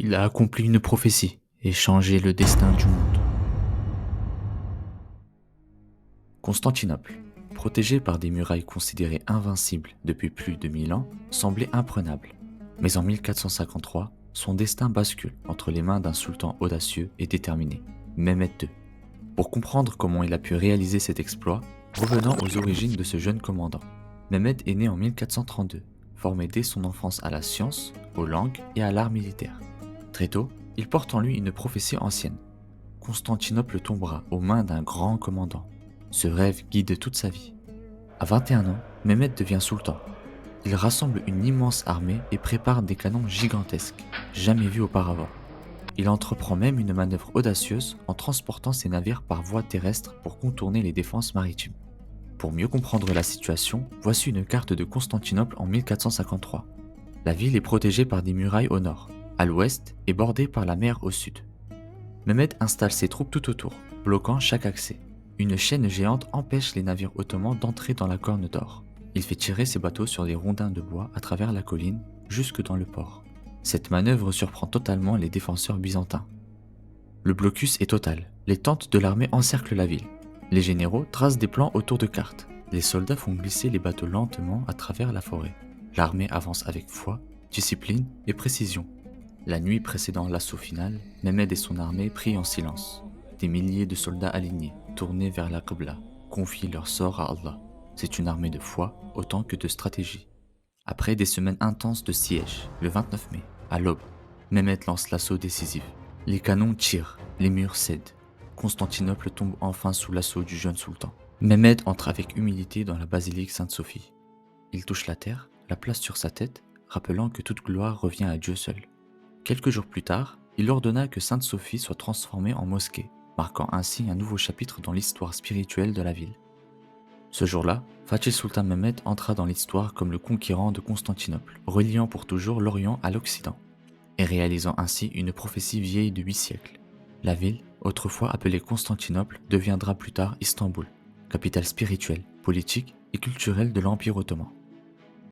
Il a accompli une prophétie et changé le destin du monde. Constantinople, protégée par des murailles considérées invincibles depuis plus de 1000 ans, semblait imprenable. Mais en 1453, son destin bascule entre les mains d'un sultan audacieux et déterminé, Mehmed II. Pour comprendre comment il a pu réaliser cet exploit, revenons aux origines de ce jeune commandant. Mehmed est né en 1432, formé dès son enfance à la science, aux langues et à l'art militaire. Très tôt, il porte en lui une prophétie ancienne. Constantinople tombera aux mains d'un grand commandant. Ce rêve guide toute sa vie. À 21 ans, Mehmed devient sultan. Il rassemble une immense armée et prépare des canons gigantesques, jamais vus auparavant. Il entreprend même une manœuvre audacieuse en transportant ses navires par voie terrestre pour contourner les défenses maritimes. Pour mieux comprendre la situation, voici une carte de Constantinople en 1453. La ville est protégée par des murailles au nord, à l'ouest et bordée par la mer au sud. Mehmed installe ses troupes tout autour, bloquant chaque accès. Une chaîne géante empêche les navires ottomans d'entrer dans la Corne d'Or. Il fait tirer ses bateaux sur des rondins de bois à travers la colline, jusque dans le port. Cette manœuvre surprend totalement les défenseurs byzantins. Le blocus est total. Les tentes de l'armée encerclent la ville. Les généraux tracent des plans autour de cartes. Les soldats font glisser les bateaux lentement à travers la forêt. L'armée avance avec foi, discipline et précision. La nuit précédant l'assaut final, Mehmed et son armée prient en silence. Des milliers de soldats alignés, tournés vers la Qibla, confient leur sort à Allah. C'est une armée de foi autant que de stratégie. Après des semaines intenses de siège, le 29 mai, à l'aube, Mehmed lance l'assaut décisif. Les canons tirent, les murs cèdent. Constantinople tombe enfin sous l'assaut du jeune sultan. Mehmed entre avec humilité dans la basilique Sainte-Sophie. Il touche la terre, la place sur sa tête, rappelant que toute gloire revient à Dieu seul. Quelques jours plus tard, il ordonna que Sainte-Sophie soit transformée en mosquée, marquant ainsi un nouveau chapitre dans l'histoire spirituelle de la ville. Ce jour-là, Fatih Sultan Mehmed entra dans l'histoire comme le conquérant de Constantinople, reliant pour toujours l'Orient à l'Occident, et réalisant ainsi une prophétie vieille de 8 siècles. La ville, autrefois appelée Constantinople, deviendra plus tard Istanbul, capitale spirituelle, politique et culturelle de l'Empire ottoman.